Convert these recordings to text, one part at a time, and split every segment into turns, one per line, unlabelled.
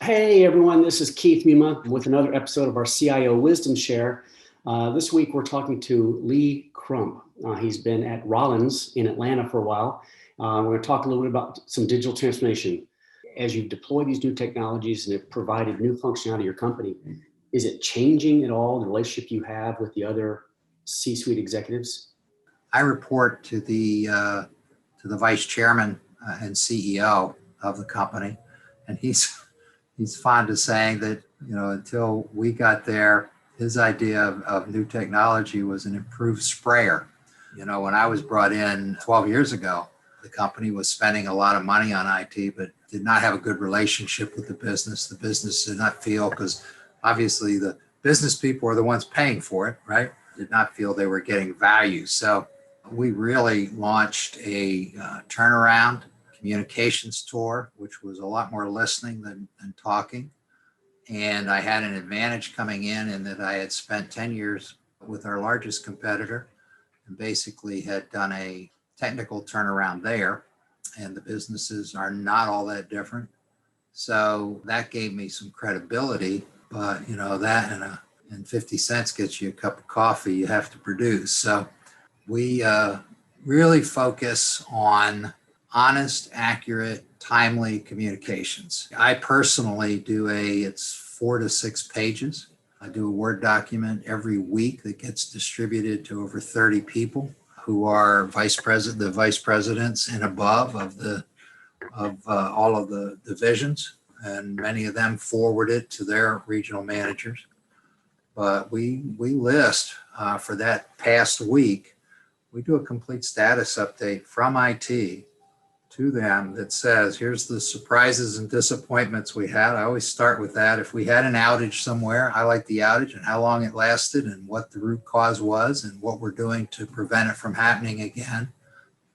Hey everyone, this is Keith Mima with another episode of our CIO Wisdom Share. This week we're talking to Lee Crump. He's been at Rollins in Atlanta for a while. We're going to talk a little bit about some digital transformation. As you deploy these new technologies and have provided new functionality to your company, is it changing at all the relationship you have with the other C-suite executives?
I report to the vice chairman and CEO of the company, and he's fond of saying that until we got there, his idea of new technology was an improved sprayer. When I was brought in 12 years ago, the company was spending a lot of money on IT, but did not have a good relationship with the business. The business did not feel, because obviously the business people are the ones paying for it, right? Did not feel they were getting value. So we really launched a turnaround communications tour, which was a lot more listening than talking. And I had an advantage coming in that I had spent 10 years with our largest competitor and basically had done a technical turnaround there. And the businesses are not all that different. So that gave me some credibility, but that and 50 cents gets you a cup of coffee you have to produce. So we really focus on honest, accurate, timely communications. I personally do it's 4 to 6 pages. I do a Word document every week that gets distributed to over 30 people who are the vice presidents and above of all of the divisions, and many of them forward it to their regional managers. But we list for that past week, we do a complete status update from IT to them that says, here's the surprises and disappointments we had. I always start with that. If we had an outage somewhere, I like the outage and how long it lasted and what the root cause was and what we're doing to prevent it from happening again.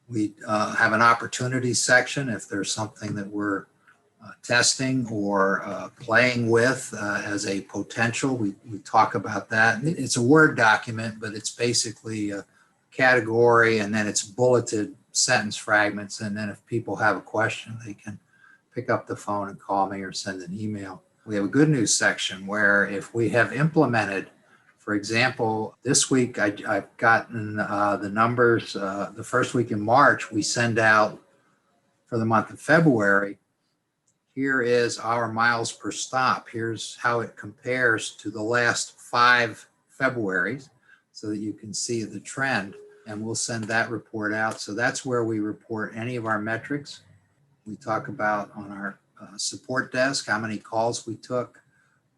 We have an opportunity section if there's something that we're testing or playing with as a potential. We talk about that. It's a Word document, but it's basically a category, and then it's bulleted sentence fragments. And then if people have a question, they can pick up the phone and call me or send an email. We have a good news section where if we have implemented, for example, this week I've gotten the numbers. The first week in March, we send out for the month of February, here is our miles per stop. Here's how it compares to the last 5 Februaries so that you can see the trend. And we'll send that report out. So that's where we report any of our metrics. We talk about on our support desk how many calls we took,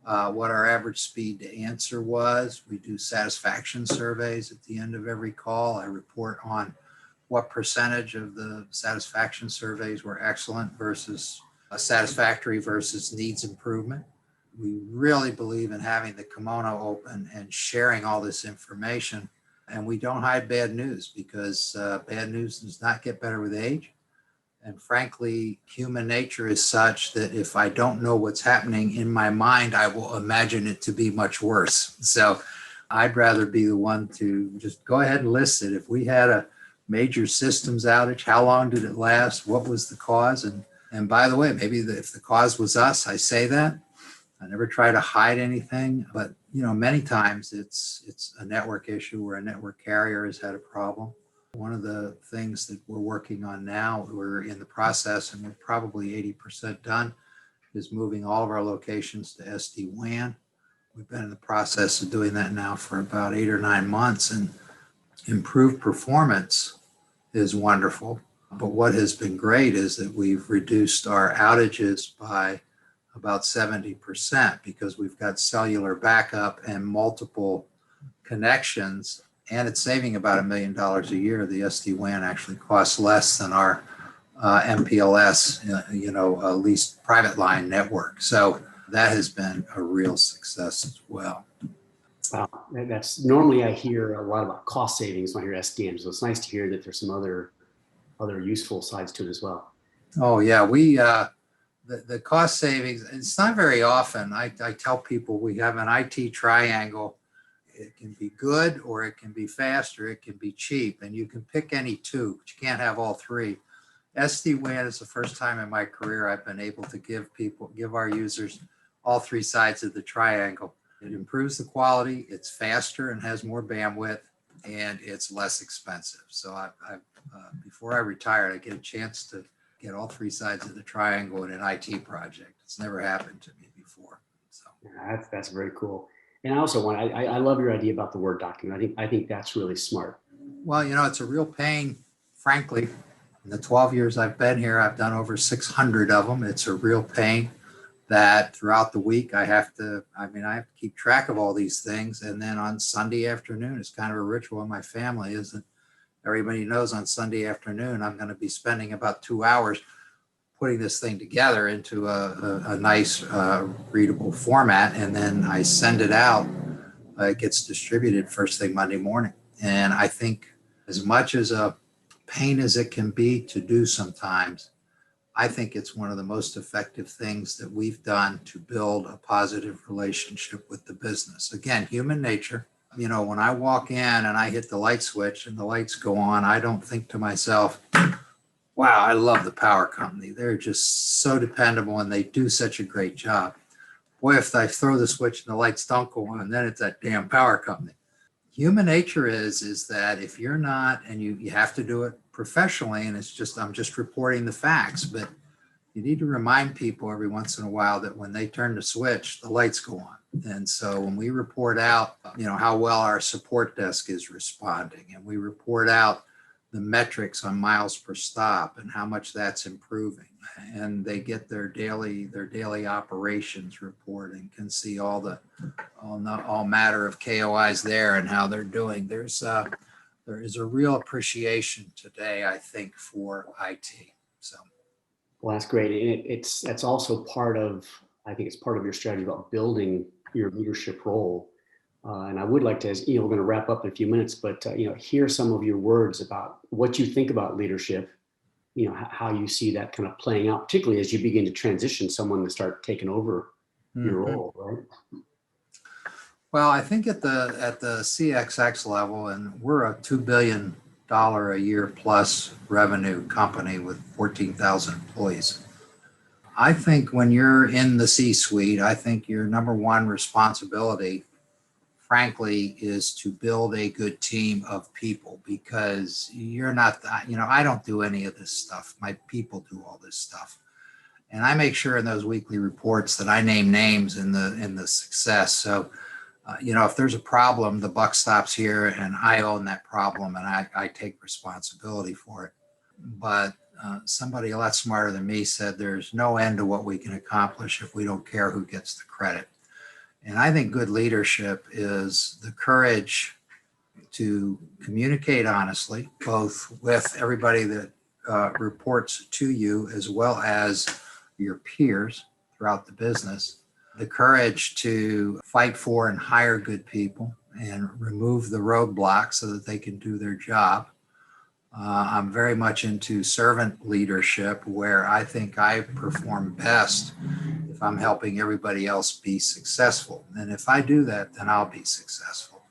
what our average speed to answer was. We do satisfaction surveys at the end of every call. I report on what percentage of the satisfaction surveys were excellent versus satisfactory versus needs improvement. We really believe in having the kimono open and sharing all this information. And we don't hide bad news, because bad news does not get better with age. And frankly, human nature is such that if I don't know what's happening in my mind, I will imagine it to be much worse. So I'd rather be the one to just go ahead and list it. If we had a major systems outage, how long did it last? What was the cause? And by the way, maybe if the cause was us, I say that. I never try to hide anything, but many times it's a network issue where a network carrier has had a problem. One of the things that we're working on now, we're in the process and we're probably 80% done, is moving all of our locations to SD-WAN. We've been in the process of doing that now for about 8 or 9 months, and improved performance is wonderful. But what has been great is that we've reduced our outages by about 70% because we've got cellular backup and multiple connections, and it's saving about $1 million a year. The SD-WAN actually costs less than our MPLS, leased private line network. So that has been a real success as well.
Wow, that's normally I hear a lot about cost savings when I hear SDN. So it's nice to hear that there's some other useful sides to it as well.
Oh yeah, the cost savings, it's not very often. I tell people we have an IT triangle. It can be good, or it can be fast, or it can be cheap. And you can pick any two, but you can't have all three. SD-WAN is the first time in my career I've been able to give our users all three sides of the triangle. It improves the quality, it's faster and has more bandwidth, and it's less expensive. So before I retired, I get a chance to get all three sides of the triangle in an IT project. It's never happened to me before. So
Yeah, that's very cool. And I love your idea about the Word document. I think that's really smart.
well, it's a real pain, frankly. In the 12 years I've been here, I've done over 600 of them. It's a real pain that throughout the week I have to keep track of all these things. And then on Sunday afternoon, it's kind of a ritual in my family, isn't everybody knows on Sunday afternoon, I'm going to be spending about 2 hours putting this thing together into a nice readable format. And then I send it out. It gets distributed first thing Monday morning. And I think as much as a pain as it can be to do sometimes, I think it's one of the most effective things that we've done to build a positive relationship with the business. Again, human nature. When I walk in and I hit the light switch and the lights go on, I don't think to myself, wow, I love the power company. They're just so dependable and they do such a great job. Boy, if I throw the switch and the lights don't go on, then it's that damn power company. Human nature is that if you're not, and you have to do it professionally, and I'm just reporting the facts, but you need to remind people every once in a while that when they turn the switch, the lights go on. And so when we report out, how well our support desk is responding, and we report out the metrics on miles per stop and how much that's improving, and they get their daily operations report and can see all matter of KOIs there and how they're doing. There is a real appreciation today, I think, for IT. So,
Well, that's great. And that's also I think it's part of your strategy about building your leadership role. And I would like to, we're going to wrap up in a few minutes, but hear some of your words about what you think about leadership, how you see that kind of playing out, particularly as you begin to transition someone to start taking over your role, right?
Well, I think at the CXX level, and we're a $2 billion a year plus revenue company with 14,000 employees. I think when you're in the C-suite, I think your number one responsibility, frankly, is to build a good team of people, because you're not, I don't do any of this stuff. My people do all this stuff. And I make sure in those weekly reports that I name names in the success. So, if there's a problem, the buck stops here and I own that problem and I take responsibility for it. But somebody a lot smarter than me said there's no end to what we can accomplish if we don't care who gets the credit. And I think good leadership is the courage to communicate honestly, both with everybody that reports to you as well as your peers throughout the business, the courage to fight for and hire good people and remove the roadblocks so that they can do their job. I'm very much into servant leadership, where I think I perform best if I'm helping everybody else be successful. And if I do that, then I'll be successful.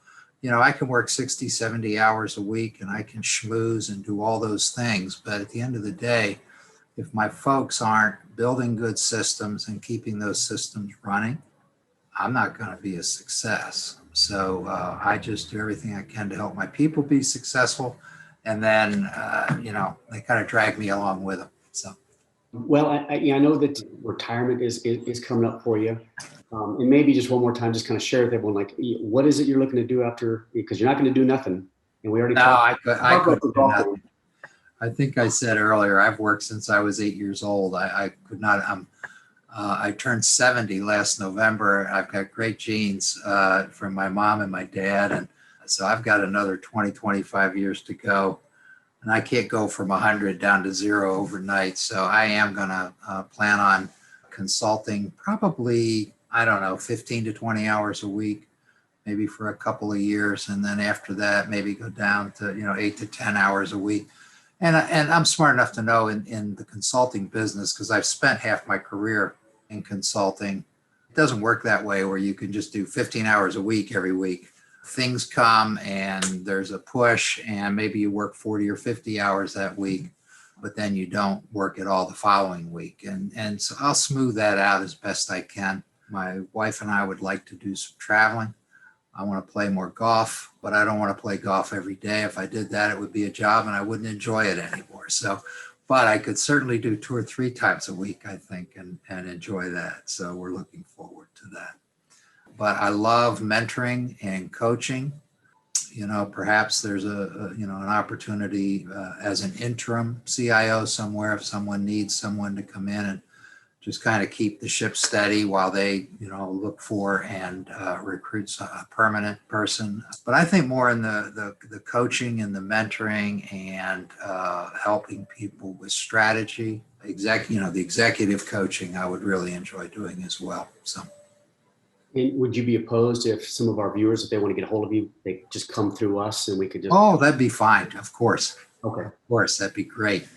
I can work 60, 70 hours a week and I can schmooze and do all those things. But at the end of the day, if my folks aren't building good systems and keeping those systems running, I'm not going to be a success. So I just do everything I can to help my people be successful. And then, they kind of drag me along with them. So,
well, I know that retirement is coming up for you. And maybe just one more time, just kind of share with everyone, like, what is it you're looking to do after, because you're not going to do nothing. And we already talked about the golf.
I think I said earlier, I've worked since I was 8 years old. I could not, I turned 70 last November. I've got great genes from my mom and my dad. And so I've got another 20, 25 years to go. And I can't go from 100 down to 0 overnight. So I am going to plan on consulting probably, 15 to 20 hours a week, maybe for a couple of years. And then after that, maybe go down to, 8 to 10 hours a week. And I'm smart enough to know in the consulting business, because I've spent half my career in consulting, it doesn't work that way where you can just do 15 hours a week every week. Things come and there's a push and maybe you work 40 or 50 hours that week. but then you don't work at all the following week. And so I'll smooth that out as best I can. My wife and I would like to do some traveling. I want to play more golf, but I don't want to play golf every day. If I did that, it would be a job and I wouldn't enjoy it anymore. So, but I could certainly do 2 or 3 times a week, I think, and enjoy that. So we're looking forward to that. But I love mentoring and coaching. Perhaps there's an opportunity as an interim CIO somewhere if someone needs someone to come in and just kind of keep the ship steady while they, look for and recruit a permanent person. But I think more in the coaching and the mentoring and helping people with strategy, the executive coaching, I would really enjoy doing as well. So.
And would you be opposed if some of our viewers, if they want to get a hold of you, they just come through us and we could just?
Oh, that'd be fine. Of course.
Okay.
Of course, that'd be great.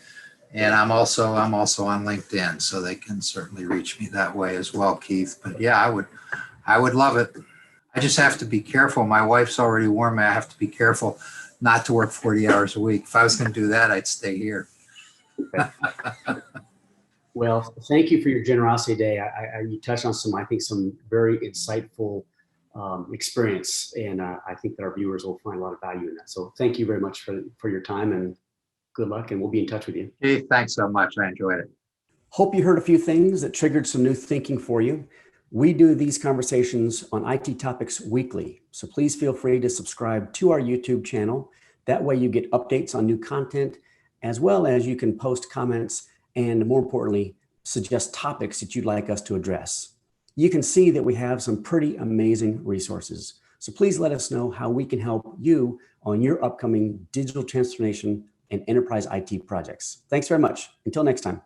And I'm also on LinkedIn, so they can certainly reach me that way as well, Keith. But yeah, I would love it. I just have to be careful. My wife's already warned me. I have to be careful not to work 40 hours a week. If I was going to do that, I'd stay here.
Okay. Well, thank you for your generosity today. You touched on some very insightful experience, and I think that our viewers will find a lot of value in that. So thank you very much for your time, and good luck, and we'll be in touch with you.
Hey, thanks so much. I enjoyed it.
Hope you heard a few things that triggered some new thinking for you. We do these conversations on IT topics weekly, so please feel free to subscribe to our YouTube channel. That way you get updates on new content, as well as you can post comments and, more importantly, suggest topics that you'd like us to address. You can see that we have some pretty amazing resources. So please let us know how we can help you on your upcoming digital transformation and enterprise IT projects. Thanks very much. Until next time.